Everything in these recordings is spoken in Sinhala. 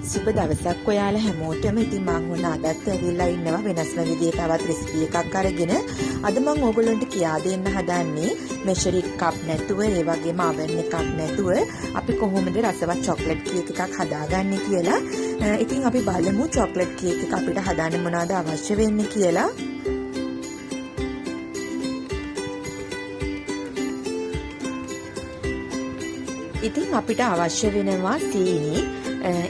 සුබ දවසක් ඔයාලා හැමෝටම. ඉතින් මම වුණ අදත් ඇවිල්ලා ඉන්නවා වෙනස්ම විදිහේ තවත් රෙසිපි එකක් අරගෙන. අද මම ඕගොල්ලන්ට කියා දෙන්න හදන්නේ මෙෂරින් කප් නැතුව ඒ වගේම oven එකක් නැතුව අපි කොහොමද රසවත් චොක්ලට් කේක් එකක් හදාගන්නේ කියලා. ඉතින් අපි බලමු චොක්ලට් කේක් එක අපිට හදාන්න මොනවද අවශ්‍ය වෙන්නේ කියලා. ඉතින් අපිට අවශ්‍ය වෙනවා සීනි.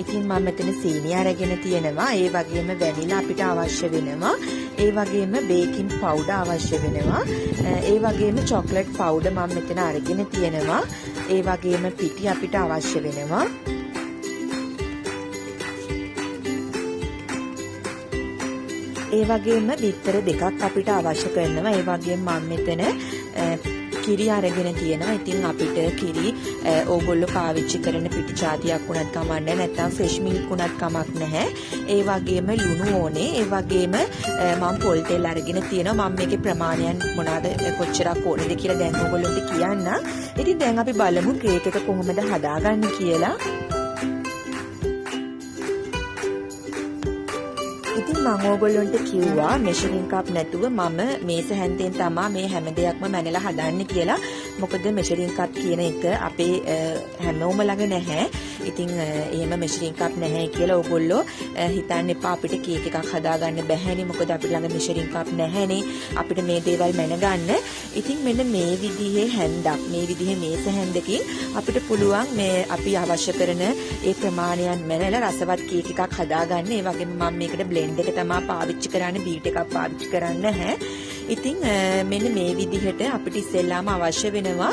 ඉතින් මම මෙතන සීනි අරගෙන තියෙනවා. ඒ වගේම වැනිලා අපිට අවශ්‍ය වෙනවා. ඒ වගේම බේකින් පවුඩර් අවශ්‍ය වෙනවා. ඒ වගේම චොක්ලට් පවුඩර් මම මෙතන අරගෙන තියෙනවා. ඒ වගේම පිටි අපිට අවශ්‍ය වෙනවා. ඒ වගේම බිත්තර දෙකක් අපිට අවශ්‍ය කරනවා. ඒ වගේම මම මෙතන කිරි අරගෙන තියෙනවා. ඉතින් අපිට කිරි ඕගොල්ලෝ පාවිච්චි කරන පිටි જાතියක් වුණත් කමක් නැහැ. නැත්නම් ෆ්‍රෙෂ් මිල්ක් වුණත් කමක් නැහැ. ඒ වගේම ලුණු ඕනේ. ඒ වගේම මම පොල් තෙල් අරගෙන තියෙනවා. මම මේකේ ප්‍රමාණයන් මොනවාද කොච්චරක් ඕනේද කියලා දැන් ඕගොල්ලන්ට කියන්න. ඉතින් දැන් අපි බලමු කේක් එක කොහොමද හදාගන්නේ කියලා. ඉතින් මම ඕගොල්ලන්ට කිව්වා මෙෂරින් කප් නැතුව මම මේස හැන්දෙන් තමයි මේ හැම දෙයක්ම මැනලා හදන්නේ කියලා. මොකද මෙෂරින් කප් කියන එක අපේ හැමෝම ළඟ නැහැ. ඉතින් එහෙම මෙෂරින් කප් නැහැ කියලා ඕගොල්ලෝ හිතන්න එපා අපිට කේක් එකක් හදාගන්න බැහැනේ. මොකද අපිට ළඟ මෙෂරින් කප් නැහැනේ. අපිට මේ දේවල් මැනගන්න. ඉතින් මෙන්න මේ විදිහේ හැන්දක්, මේ විදිහේ මේස හැන්දකින් අපිට පුළුවන් මේ අපි අවශ්‍ය කරන ඒ ප්‍රමාණයන් මැනලා රසවත් කේක් එකක් හදාගන්න. ඒ වගේම මම මේකට බ්ලෙන්ඩ් එක තමයි පාවිච්චි කරන්නේ, බීට් එකක් පාවිච්චි කරන්නේ නැහැ. ඉතින් මෙන්න මේ විදිහට අපිට ඉස්සෙල්ලාම අවශ්‍ය වෙනවා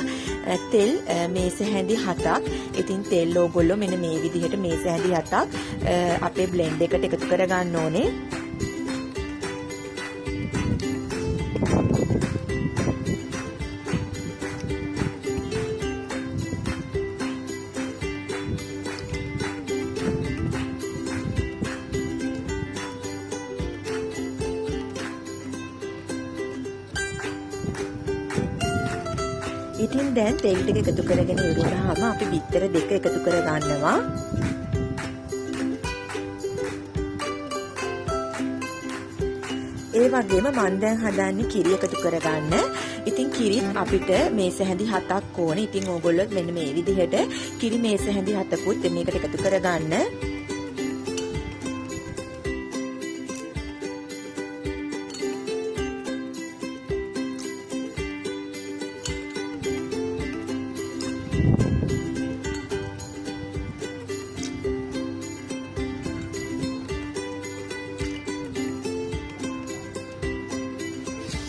තෙල් මේස හැඳි 7ක්. ඉතින් තෙල් ඕගොල්ලෝ මෙන්න මේ විදිහට මේස හැඳි 7ක් අපේ බ්ලෙන්ඩ් එකට එකතු කරගන්න ඕනේ. ඉතින් දැන් තෙල් ටික එකතු කරගෙන ඉවරනහම අපි බිත්තර දෙක එකතු කර ගන්නවා. ඒ වගේම මම දැන් හදන්නේ කිරි එකතු කරගන්න. ඉතින් කිරිත් අපිට මේස හැඳි 7ක් ඕනේ. ඉතින් ඕගොල්ලෝ මෙන්න මේ විදිහට කිරි මේස හැඳි 7කුත් මේකට එකතු කරගන්න.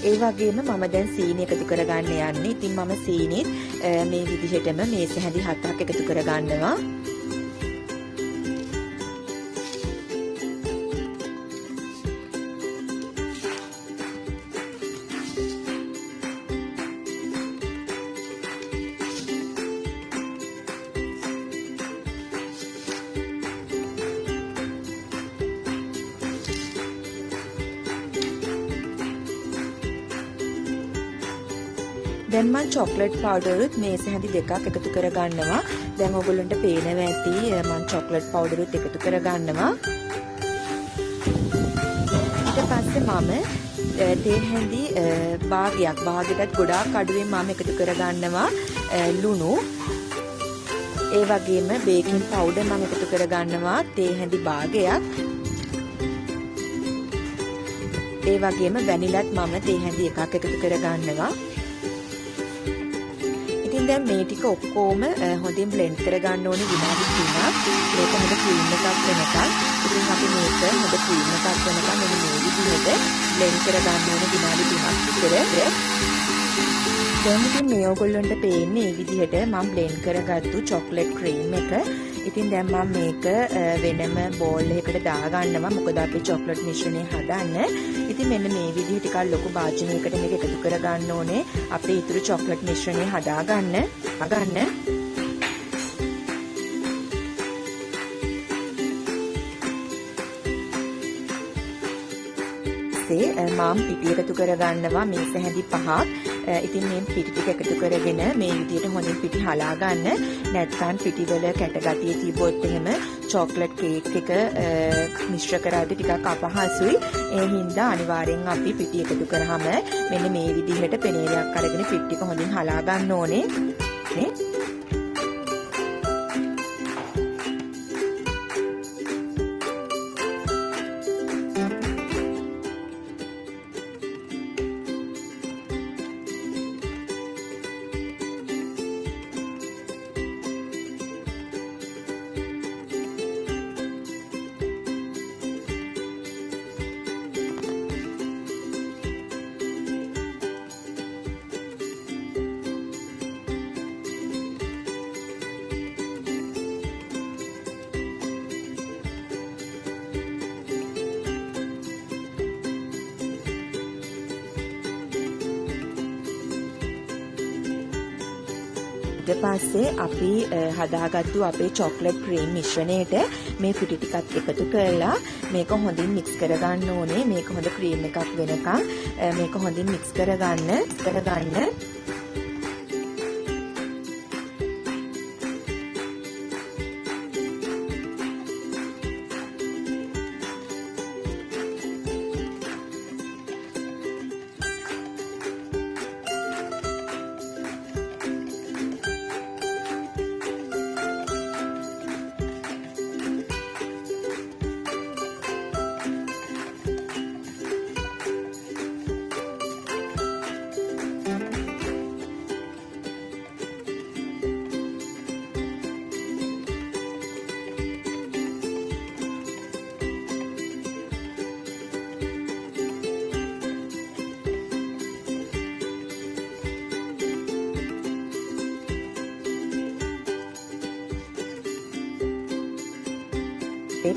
ඒ වගේම මම දැන් සීනි එකතු කරගන්න යන්නේ. ඉතින් මම සීනිත් මේ විදිහටම මේස හැඳි 7ක් එකතු කරගන්නවා. දැන් මම චොක්ලට් පවුඩරුත් මේස හැඳි දෙකක් එකතු කරගන්නවා. දැන් ඔයගොල්ලන්ට පේනවා ඇති මම චොක්ලට් පවුඩරුත් එකතු කරගන්නවා. ඊට පස්සේ මම තේ හැඳි භාගයටත් ගොඩාක් අඩුවෙන් මම එකතු කරගන්නවා ලුණු. ඒ වගේම බේකින් පවුඩර් මම එකතු කරගන්නවා තේ හැඳි භාගයක්. ඒ වගේම වැනිලත් මම තේ හැඳි එකක් එකතු කරගන්නවා. ඉතින් දැන් මේ ටික ඔක්කොම හොඳින් බ්ලෙන්ඩ් කරගන්න ඕනේ විනාඩි 3ක්. මේක හොඳ ක්‍රීම් එකක් වෙනකන්. ඉතින් අපි මේක හොඳ ක්‍රීම් එකක් වෙනකන් මෙන්න මේ විදිහට බ්ලෙන්ඩ් කරගන්න ඕනේ විනාඩි 3ක් විතර. දැන් ඉතින් මේ ඔයගොල්ලන්ට පේන්නේ මේ විදිහට මම බ්ලෙන්ඩ් කරගත්තු චොක්ලට් ක්‍රීම් එක. ඉතින් දැන් මම මේක වෙනම බෝල් එකකට දාගන්නවා. මොකද අපි චොක්ලට් මිශ්‍රණය හදන්න. ඉතින් මෙන්න මේ විදිහ ටිකක් ලොකු භාජනයකට මේක එකතු කරගන්න ඕනේ. අපේ ඊතුරු චොක්ලට් මිශ්‍රණය හදාගන්න. පස්සේ මම පිටි එකතු කරගන්නවා මේස හැඳි 5ක්. ඉතින් මේ පිටි ටික එකතු කරගෙන මේ විදිහට හොඳින් පිටි හලා ගන්න. නැත්නම් පිටි වල කැට ගතිය තිබ්බොත් එහෙම චොක්ලට් කේක් එක මිශ්‍ර කරද්දී ටිකක් අපහසුයි. ඒ හින්දා අනිවාර්යෙන් අපි පිටි එකතු කරාම මෙන්න මේ විදිහට පෙනේරයක් අරගෙන පිටි ටික හොඳින් හලා ගන්න ඕනේ. ඊට පස්සේ අපි හදාගත්තු අපේ චොක්ලට් ක්‍රීම් මිශ්‍රණයට මේ පිටි ටිකත් එකතු කරලා මේක හොඳින් මික්ස් කරගන්න ඕනේ. මේක හොඳ ක්‍රීම් එකක් වෙනකන් මේක හොඳින් මික්ස් කරගන්න.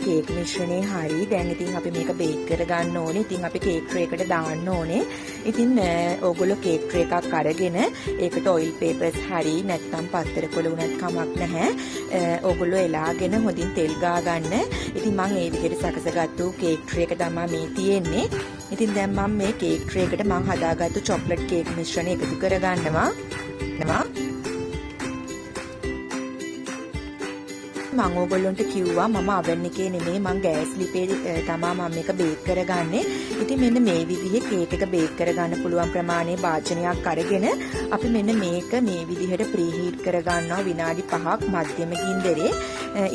කේක් මිශ්‍රණේ හරි. දැන් ඉතින් අපි මේක බේක් කරගන්න ඕනේ. ඉතින් අපි කේක් ට්‍රේ එකට දාන්න ඕනේ. ඉතින් ඕගොල්ලෝ කේක් ට්‍රේ එකක් අරගෙන ඒකට ඔයිල් පේපර්ස් හරි නැත්නම් පත්තර කොළ උනත් කමක් නැහැ. ඕගොල්ලෝ එලාගෙන හොඳින් තෙල් ගා ගන්න. ඉතින් මම මේ විදිහට සකසගත්තු කේක් ට්‍රේ එක තමයි මේ තියෙන්නේ. ඉතින් දැන් මම මේ කේක් ට්‍රේ එකට මම හදාගත්තු චොක්ලට් කේක් මිශ්‍රණය එකතු කරගන්නවා. මම ඕගොල්ලන්ට කිව්වා මම oven එකේ නෙමෙයි මම ගෑස් ලිපේ තමයි මම මේක බේක් කරගන්නේ. ඉතින් මෙන්න මේ විදිහේ කේක් එක බේක් කරගන්න පුළුවන් ප්‍රමාණයේ භාජනයක් අරගෙන අපි මෙන්න මේක මේ විදිහට ප්‍රීහීට් කරගන්නවා විනාඩි 5ක් මධ්‍යම ගින්දරේ.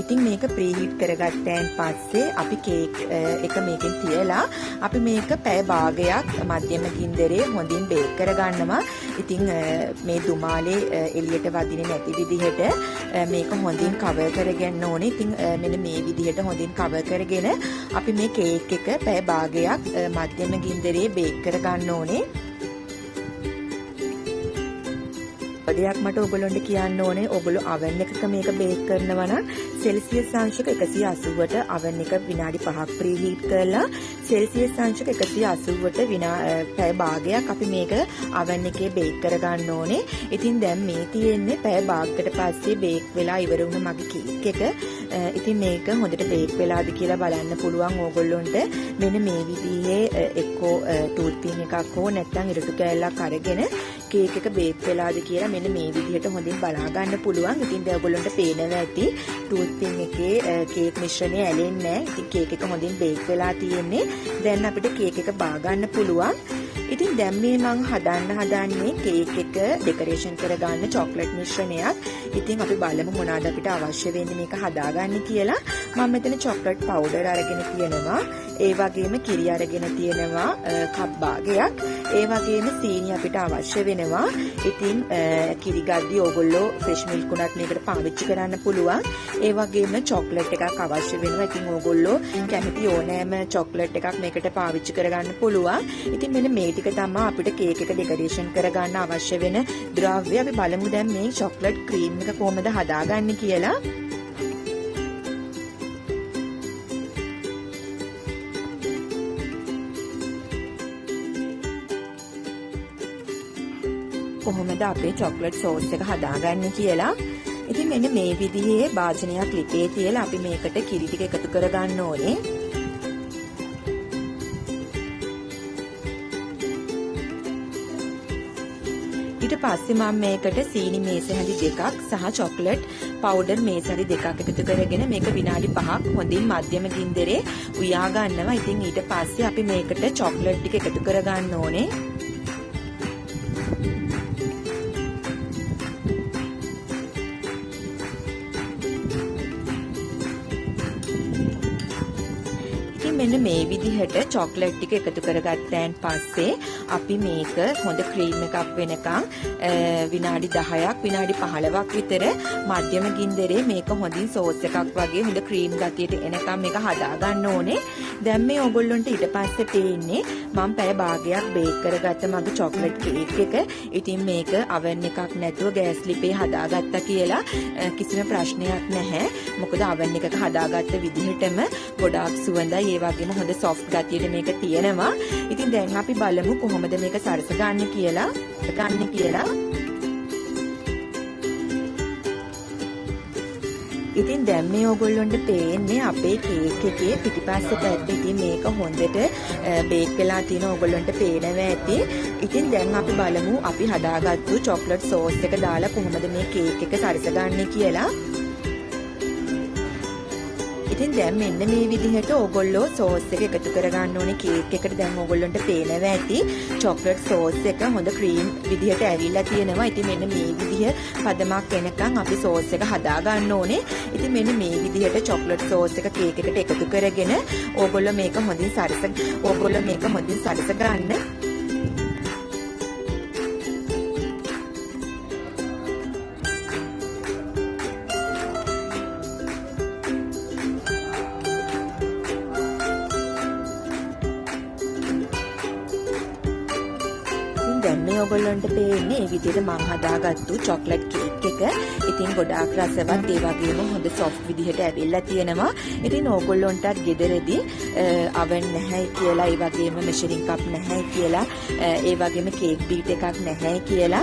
ඉතින් මේක ප්‍රීහීට් කරගත්තයින් පස්සේ අපි කේක් එක මේකෙන් තියලා අපි මේක පැය භාගයක් මධ්‍යම ගින්දරේ හොඳින් බේක් කරගන්නවා. ඉතින් මේ දුමාලේ එළියට වදින්නේ නැති විදිහට මේක හොඳින් කවර් කරගෙන ඕනේ. ඉතින් මෙන්න මේ විදිහට හොඳින් කවර් කරගෙන අපි මේ කේක් එක පැය භාගයක් මධ්‍යම ගින්දරේ බේක් කරගන්න ඕනේ. දෙයක් මට ඔයගොල්ලන්ට කියන්න ඕනේ. ඔයගොල්ලෝ oven එකක මේක බේක් කරනවා නම් සෙල්සියස් අංශක 180ට oven එක විනාඩි 5ක් ප්‍රීහීට් කරලා සෙල්සියස් අංශක 180ට පැය භාගයක් අපි මේක oven එකේ බේක් කරගන්න ඕනේ. ඉතින් දැන් මේ තියෙන්නේ පැය භාගයකට පස්සේ බේක් වෙලා ඉවර වුණ මගේ කේක් එක. ඉතින් මේක හොඳට බේක් වෙලාද කියලා බලන්න පුළුවන් ඕගොල්ලොන්ට. මෙන්න මේ විදිහේ එක්කෝ ටූත් පින් එකක් හෝ නැත්නම් ඉරටු කෑල්ලක් අරගෙන කේක් එක බේක් වෙලාද කියලා මෙන්න මේ විදිහට හොඳින් බලා ගන්න පුළුවන්. ඉතින් දැන් ඔයගොල්ලන්ට පේනවා ඇති ටූත් පින් එකේ කේක් මිශ්‍රණය ඇලෙන්නේ නැහැ. ඉතින් කේක් එක හොඳින් බේක් වෙලා තියෙන්නේ. දැන් අපිට කේක් එක බා ගන්න පුළුවන්. ඉතින් දැන් මේ මම හදන්නේ කේක් එක ඩෙකොරේෂන් කරගන්න චොක්ලට් මිශ්‍රණයක්. ඉතින් අපි බලමු මොනවාද අපිට අවශ්‍ය වෙන්නේ මේක හදාගන්න කියලා. මම මෙතන චොක්ලට් පවුඩර් අරගෙන තියෙනවා. ඒ වගේම කිරි අරගෙන තියෙනවා කප් භාගයක්. ඒ වගේම සීනි අපිට අවශ්‍ය වෙනවා. ඉතින් කිරි ගද්දී ඕගොල්ලෝ ෆ්‍රෙෂ් මිල්ක් උනත් මේකට පාවිච්චි කරන්න පුළුවන්. ඒ වගේම චොක්ලට් එකක් අවශ්‍ය වෙනවා. ඉතින් ඕගොල්ලෝ කැමති ඕනෑම චොක්ලට් එකක් මේකට පාවිච්චි කරගන්න පුළුවන්. ඉතින් මෙන්න මේ ටික තමයි අපිට කේක් එක ඩෙකොරේෂන් කරගන්න අවශ්‍ය වෙන ද්‍රව්‍ය. අපි බලමු දැන් මේ චොක්ලට් ක්‍රීම් එක කොහොමද හදාගන්නේ කියලා. කොහොමද අපේ චොක්ලට් සෝස් එක හදාගන්නේ කියලා. ඉතින් මෙන්න මේ විදිහේ භාජනයක් ලිපේ තියලා අපි මේකට කිරි ටික එකතු කරගන්න ඕනේ. ඊට පස්සේ මම මේකට සීනි මේස හැඳි දෙකක් සහ චොක්ලට් පවුඩර් මේස හැඳි දෙකක් එකතු කරගෙන මේක විනාඩි 5ක් හොඳින් මධ්‍යම ගින්දරේ උයා ගන්නවා. ඉතින් ඊට පස්සේ අපි මේකට චොක්ලට් ටික එකතු කර ගන්න ඕනේ. මෙන්න මේ විදිහට චොක්ලට් ටික එකතු කරගත්තන් පස්සේ අපි මේක හොඳ ක්‍රීම් එකක් වෙනකන් විනාඩි 10ක් විනාඩි 15ක් විතර මධ්‍යම ගින්දරේ මේක හොඳින් සෝස් එකක් වගේ හොඳ ක්‍රීම් ගතියට එනකන් මේක හදා ගන්න ඕනේ. දැන් මේ ඔයගොල්ලන්ට ඊට පස්සේ පේන්නේ මම පැය භාගයක් බේක් කරගත්ත මගේ චොක්ලට් කේක් එක. ඉතින් මේක oven එකක් නැතුව ගෑස් ලිපේ හදාගත්තා කියලා කිසිම ප්‍රශ්නයක් නැහැ. මොකද oven එකක හදාගත්ත විදිහටම ගොඩාක් සුවඳයි ඒ වගේම හොඳ soft ගතියට මේක තියෙනවා. ඉතින් දැන් අපි බලමු කොහොමද මේක සරස ගන්න කියලා. ඉතින් දැන් මේ ඔයගොල්ලන්ට පේන්නේ අපේ කේක් එකේ පිටිපස්ස පැත්ත ඉතින් මේක හොඳට බේක් වෙලා තියෙන ඔයගොල්ලන්ට පේනවා ඇති. ඉතින් දැන් අපි බලමු අපි හදාගත්තු චොක්ලට් සෝස් එක දාලා කොහොමද මේ කේක් එක සරස ගන්න කියලා. ඉතින් දැන් මෙන්න මේ විදිහට ඕගොල්ලෝ සෝස් එක එකතු කරගන්න ඕනේ කේක් එකට. දැන් ඕගොල්ලන්ට පේනවා ඇති චොක්ලට් සෝස් එක හොඳ ක්‍රීම් විදිහට ඇවිල්ලා තියෙනවා. ඉතින් මෙන්න මේ විදිහ පදමක් එනකන් අපි සෝස් එක හදා ගන්න ඕනේ. ඉතින් මෙන්න මේ විදිහට චොක්ලට් සෝස් එක කේක් එකට එකතු කරගෙන ඕගොල්ලෝ මේක හොඳින් සරස ගන්න. දැන් මේ ඔයගොල්ලන්ට පේන්නේ මේ විදිහට මම හදාගත්තු චොක්ලට් කේක් එක. ඉතින් ගොඩාක් රසවත් ඒ වගේම හොඳ සොෆ්ට් විදිහට ඇවිල්ලා තියෙනවා. ඉතින් ඕගොල්ලන්ටත් ගෙදරදී oven නැහැ කියලා ඒ වගේම measuring cup නැහැ කියලා ඒ වගේම කේක් බීට් එකක් නැහැ කියලා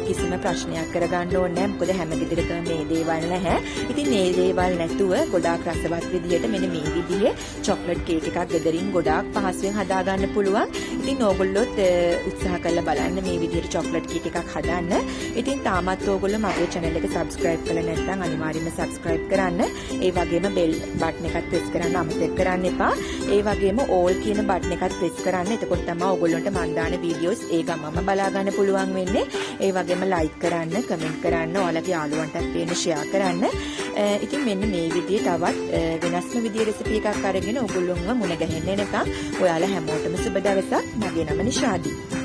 කිසිම ප්‍රශ්නයක් කරගන්න ඕනේ නැහැ. මොකද හැම ගෙදරකම මේ දේවල් නැහැ. ඉතින් මේ දේවල් නැතුව ගොඩාක් රසවත් විදිහට මෙන්න මේ විදිහේ චොක්ලට් කේක් එකක් ගෙදරින් ගොඩාක් පහසුවෙන් හදා ගන්න පුළුවන්. ඉතින් ඕගොල්ලොත් උත්සාහ කරලා බලන්න මේ විදිහට චොක්ලට් කේක් එකක් හදන්න. ඉතින් තාමත් ඕගොල්ලෝ මගේ channel එක subscribe කරලා නැත්නම් අනිවාර්යයෙන්ම subscribe කරන්න. ඒ වගේම bell button එකත් press කරන්න අමතක කරන්න එපා. ඒ වගේම all කියන button එකත් press කරන්න. එතකොට තමයි ඕගොල්ලන්ට මම දාන videos ඒ ගමම බලා ගන්න පුළුවන් වෙන්නේ. ඒ වගේම like කරන්න, comment කරන්න, ඔයාලගේ යාළුවන්ටත් දෙන්න share කරන්න. ඉතින් මෙන්න මේ විදිහේ තවත් වෙනස්ම විදිහේ recipe එකක් අරගෙන ඕගොල්ලොන්ව මුණ ගැහෙන්න එනකම් ඔයාලා හැමෝටම සුබ දවසක්. මගේ නම නිශාදි.